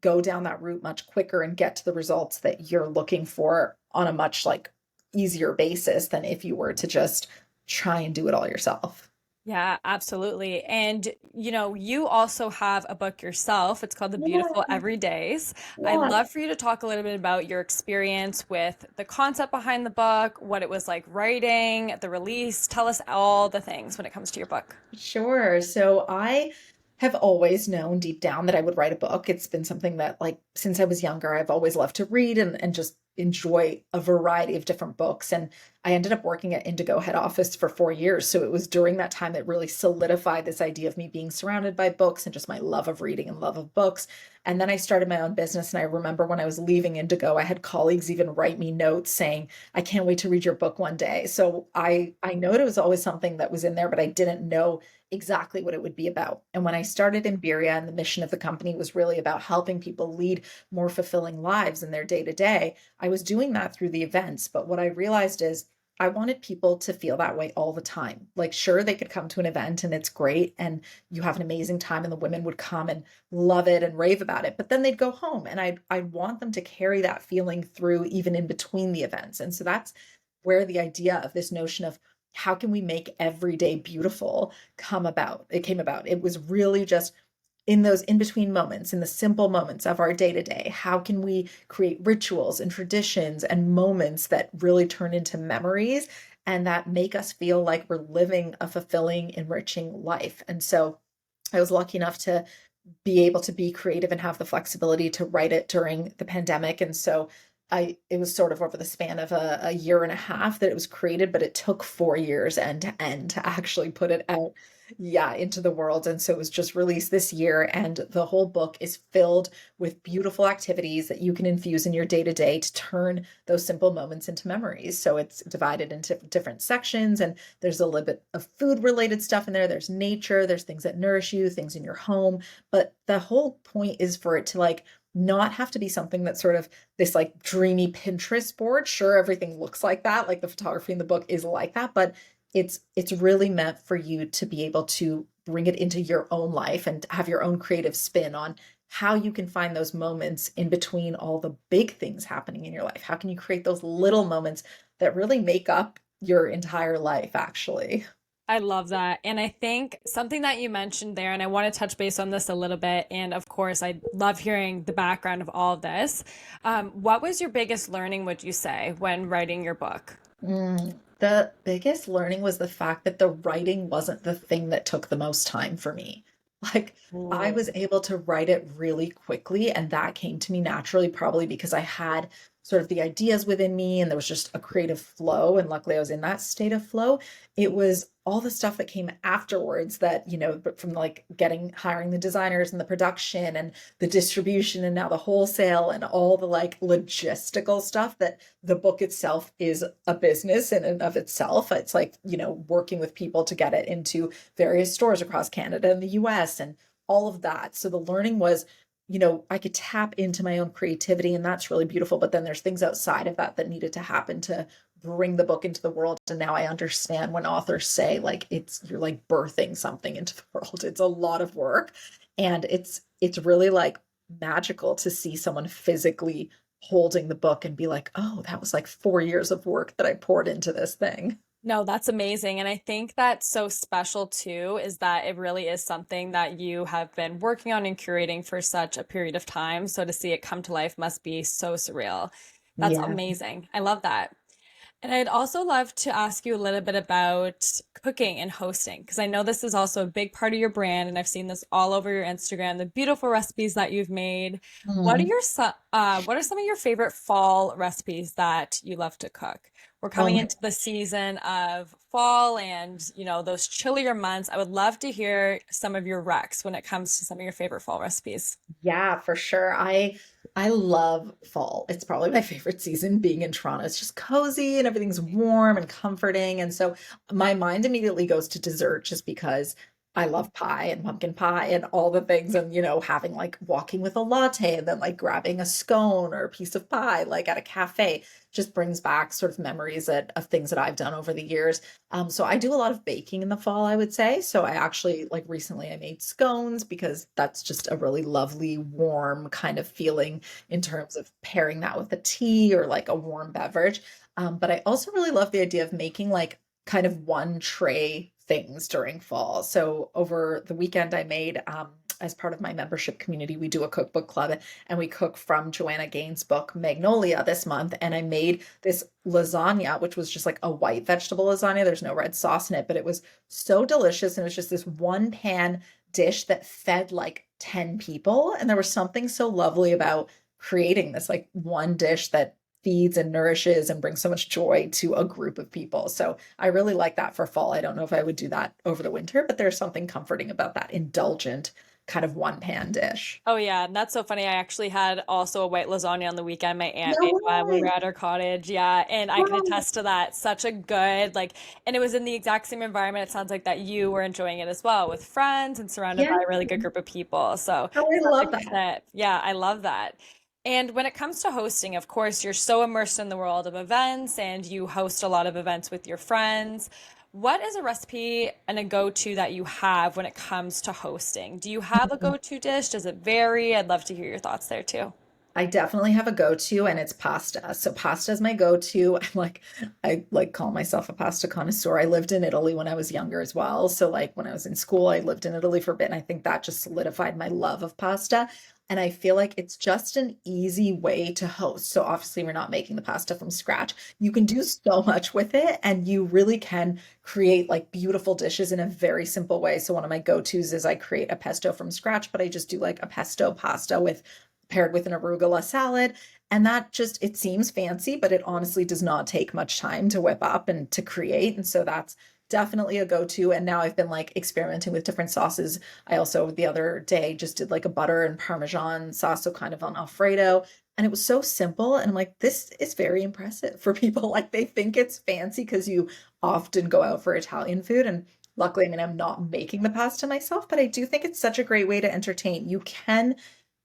B: go down that route much quicker and get to the results that you're looking for on a much like easier basis than if you were to just try and do it all yourself.
A: Yeah, absolutely. And you also have a book yourself. It's called The Beautiful
B: Yeah,
A: Everydays. I'd
B: yeah.
A: love for you to talk a little bit about your experience with the concept behind the book, what it was like writing, the release. Tell us all the things when it comes to your book.
B: Sure. So I have always known deep down that I would write a book. It's been something that, like, since I was younger, I've always loved to read and just enjoy a variety of different books. And I ended up working at Indigo head office for 4 years. So it was during that time that really solidified this idea of me being surrounded by books and just my love of reading and love of books. And then I started my own business. And I remember when I was leaving Indigo, I had colleagues even write me notes saying, I can't wait to read your book one day. So I know it was always something that was in there, but I didn't know exactly what it would be about. And when I started Embiria, and the mission of the company was really about helping people lead more fulfilling lives in their day to day, I was doing that through the events. But what I realized is I wanted people to feel that way all the time. Like, sure, they could come to an event and it's great and you have an amazing time and the women would come and love it and rave about it, but then they'd go home and I'd want them to carry that feeling through even in between the events. And so that's where the idea of this notion of how can we make every day beautiful come about. It came about. It was really just in those in between moments, in the simple moments of our day to day. How can we create rituals and traditions and moments that really turn into memories and that make us feel like we're living a fulfilling, enriching life? And so I was lucky enough to be able to be creative and have the flexibility to write it during the pandemic. And so it was sort of over the span of a year and a half that it was created, but it took 4 years end to end to actually put it out, yeah, into the world. And so it was just released this year. And the whole book is filled with beautiful activities that you can infuse in your day to day to turn those simple moments into memories. So it's divided into different sections, and there's a little bit of food related stuff in there. There's nature, there's things that nourish you, things in your home, but the whole point is for it to like not have to be something that's sort of this like dreamy Pinterest board. Sure, everything looks like that, like the photography in the book is like that, but it's really meant for you to be able to bring it into your own life and have your own creative spin on how you can find those moments in between all the big things happening in your life. How can you create those little moments that really make up your entire life, actually?
A: I love that. And I think something that you mentioned there, and I want to touch base on this a little bit. And of course, I love hearing the background of all of this. What was your biggest learning, would you say, when writing your book?
B: The biggest learning was the fact that the writing wasn't the thing that took the most time for me. Like, I was able to write it really quickly, and that came to me naturally, probably because I had sort of the ideas within me and there was just a creative flow. And luckily, I was in that state of flow. It was all the stuff that came afterwards that, but from like hiring the designers and the production and the distribution and now the wholesale and all the like logistical stuff that the book itself is a business in and of itself. It's like, working with people to get it into various stores across Canada and the US and all of that. So the learning was, I could tap into my own creativity and that's really beautiful. But then there's things outside of that that needed to happen to bring the book into the world. And now I understand when authors say like you're like birthing something into the world. It's a lot of work. And it's really like magical to see someone physically holding the book and be like, oh, that was like 4 years of work that I poured into this thing.
A: No, that's amazing. And I think that's so special too, is that it really is something that you have been working on and curating for such a period of time. So to see it come to life must be so surreal. That's
B: Yeah.
A: amazing. I love that. And I'd also love to ask you a little bit about cooking and hosting, because I know this is also a big part of your brand, and I've seen this all over your Instagram, the beautiful recipes that you've made.
B: Mhm.
A: What are some of your favorite fall recipes that you love to cook? We're
B: Oh
A: coming
B: my
A: into the season of fall and, those chillier months. I would love to hear some of your recs when it comes to some of your favorite fall recipes.
B: Yeah, for sure. I love fall. It's probably my favorite season being in Toronto. It's just cozy and everything's warm and comforting. And so my mind immediately goes to dessert just because I love pie and pumpkin pie and all the things and having like walking with a latte and then like grabbing a scone or a piece of pie like at a cafe just brings back sort of memories of things that I've done over the years. So I do a lot of baking in the fall, I would say. So I actually like recently I made scones because that's just a really lovely, warm kind of feeling in terms of pairing that with a tea or like a warm beverage. But I also really love the idea of making like kind of one tray things during fall. So over the weekend, I made, as part of my membership community, we do a cookbook club and we cook from Joanna Gaines' book Magnolia this month. And I made this lasagna, which was just like a white vegetable lasagna. There's no red sauce in it, but it was so delicious. And it was just this one pan dish that fed like 10 people. And there was something so lovely about creating this like one dish that feeds and nourishes and brings so much joy to a group of people. So I really like that for fall. I don't know if I would do that over the winter, but there's something comforting about that indulgent kind of one pan dish.
A: Oh yeah, and that's so funny. I actually had also a white lasagna on the weekend. My aunt
B: No
A: made when we were
B: way.
A: at her cottage. Yeah, and I can
B: Wow.
A: attest to that. Such a good like, and it was in the exact same environment. It sounds like that you were enjoying it as well with friends and surrounded
B: Yeah.
A: by a really good group of people. So
B: Oh, I
A: such a
B: love
A: good
B: that.
A: tip. Yeah, I love that. And when it comes to hosting, of course, you're so immersed in the world of events and you host a lot of events with your friends. What is a recipe and a go-to that you have when it comes to hosting? Do you have a go-to dish? Does it vary? I'd love to hear your thoughts there too.
B: I definitely have a go-to and it's pasta. So pasta is my go-to. I like call myself a pasta connoisseur. I lived in Italy when I was younger as well. So like when I was in school, I lived in Italy for a bit and I think that just solidified my love of pasta. And I feel like it's just an easy way to host. So obviously we're not making the pasta from scratch. You can do so much with it and you really can create like beautiful dishes in a very simple way. So one of my go-tos is I create a pesto from scratch, but I just do like a pesto pasta with paired with an arugula salad. And that just, it seems fancy, but it honestly does not take much time to whip up and to create. And so that's definitely a go-to. And now I've been like experimenting with different sauces. I also the other day just did like a butter and Parmesan sauce, so kind of on Alfredo. And it was so simple. And I'm like, this is very impressive for people. Like they think it's fancy because you often go out for Italian food. And luckily, I mean, I'm not making the pasta myself, but I do think it's such a great way to entertain. You can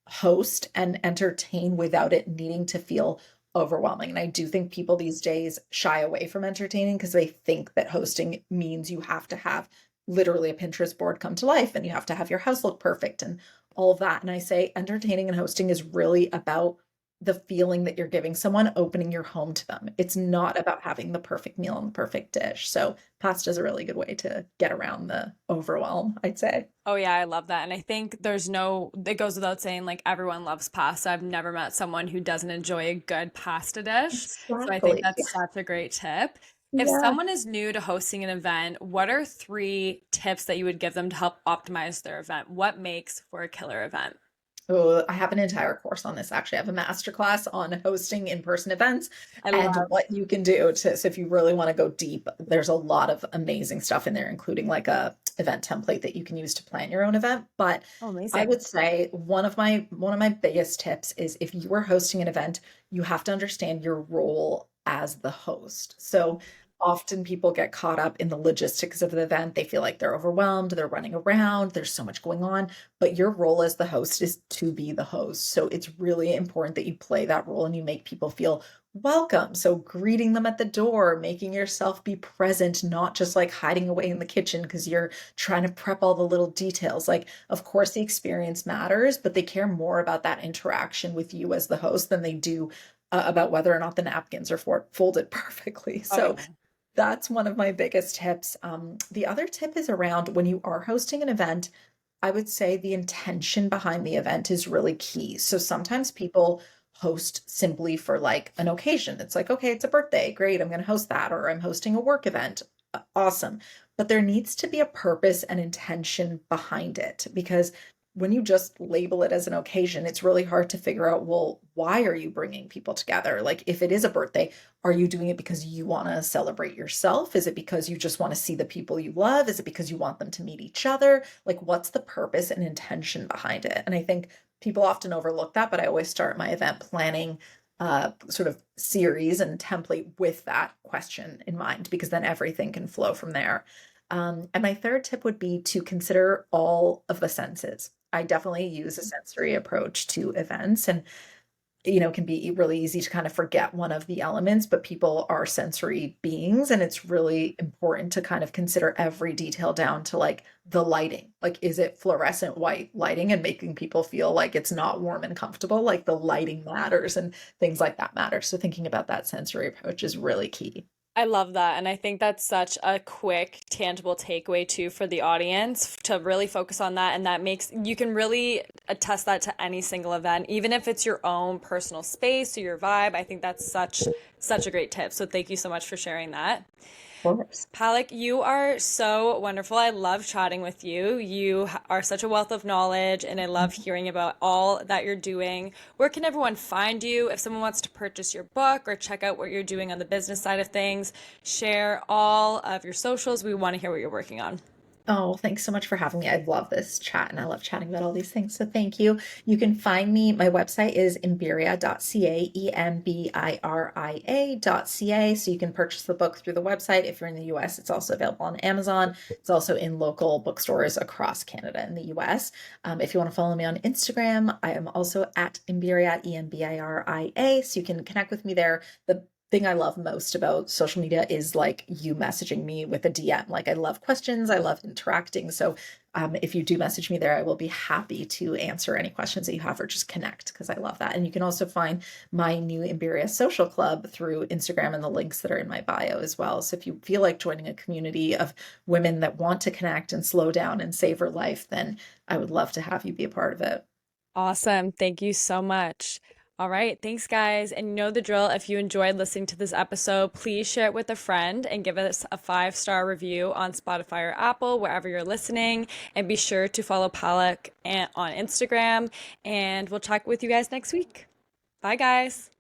B: host and entertain without it needing to feel overwhelming. And I do think people these days shy away from entertaining because they think that hosting means you have to have literally a Pinterest board come to life and you have to have your house look perfect and all of that. And I say entertaining and hosting is really about the feeling that you're giving someone opening your home to them. It's not about having the perfect meal and the perfect dish. So pasta is a really good way to get around the overwhelm, I'd say.
A: Oh yeah, I love that. And I think there's no, it goes without saying, like everyone loves pasta. I've never met someone who doesn't enjoy a good pasta dish. So I think
B: Exactly.
A: that's such a great tip. If
B: Yeah.
A: someone is new to hosting an event, what are three tips that you would give them to help optimize their event? What makes for a killer event?
B: Oh, I have an entire course on this actually. I have a master class on hosting in-person events
A: I
B: and
A: love.
B: what you can do to, so if you really want to go deep, there's a lot of amazing stuff in there, including like a event template that you can use to plan your own event. But
A: Oh,
B: I
A: amazing.
B: would say one of my biggest tips is if you are hosting an event, you have to understand your role as the host. So often people get caught up in the logistics of the event. They feel like they're overwhelmed, they're running around, there's so much going on, but your role as the host is to be the host. So it's really important that you play that role and you make people feel welcome. So greeting them at the door, making yourself be present, not just like hiding away in the kitchen because you're trying to prep all the little details. Like, of course, the experience matters, but they care more about that interaction with you as the host than they do about whether or not the napkins are folded perfectly.
A: Oh
B: So
A: yeah.
B: that's one of my biggest tips. The other tip is around when you are hosting an event, I would say the intention behind the event is really key. So sometimes people host simply for like an occasion. It's like, okay, it's a birthday. Great. I'm going to host that. Or I'm hosting a work event. Awesome. But there needs to be a purpose and intention behind it because when you just label it as an occasion, it's really hard to figure out, well, why are you bringing people together? Like, if it is a birthday, are you doing it because you want to celebrate yourself? Is it because you just want to see the people you love? Is it because you want them to meet each other? Like, what's the purpose and intention behind it? And I think people often overlook that, but I always start my event planning sort of series and template with that question in mind, because then everything can flow from there. And my third tip would be to consider all of the senses. I definitely use a sensory approach to events and it can be really easy to kind of forget one of the elements, but people are sensory beings and it's really important to kind of consider every detail down to like the lighting. Like, is it fluorescent white lighting and making people feel like it's not warm and comfortable? Like the lighting matters and things like that matter. So thinking about that sensory approach is really key.
A: I love that. And I think that's such a quick, tangible takeaway too for the audience to really focus on that. And that makes you can really attest that to any single event, even if it's your own personal space or your vibe. I think that's such a great tip. So thank you so much for sharing that.
B: Of course.
A: Palak, you are so wonderful. I love chatting with you. Are such a wealth of knowledge, and I love hearing about all that you're doing. Where can everyone find you? If someone wants to purchase your book or check out what you're doing on the business side of things, share all of your socials. We want to hear what you're working on.
B: Oh, thanks so much for having me. I love this chat and I love chatting about all these things. So thank you. You can find me, my website is embiria.ca, embiria.ca. So you can purchase the book through the website. If you're in the US, it's also available on Amazon. It's also in local bookstores across Canada and the US. If you want to follow me on Instagram, I am also at Embiria, Embiria. So you can connect with me there. The thing I love most about social media is like you messaging me with a DM. Like I love questions, I love interacting. So if you do message me there, I will be happy to answer any questions that you have or just connect because I love that. And you can also find my new Embiria Social Club through Instagram and the links that are in my bio as well. So if you feel like joining a community of women that want to connect and slow down and savor life, then I would love to have you be a part of it.
A: Awesome. Thank you so much. All right. Thanks, guys. And you know the drill. If you enjoyed listening to this episode, please share it with a friend and give us a 5-star review on Spotify or Apple, wherever you're listening. And be sure to follow Palak on Instagram. And we'll talk with you guys next week. Bye, guys.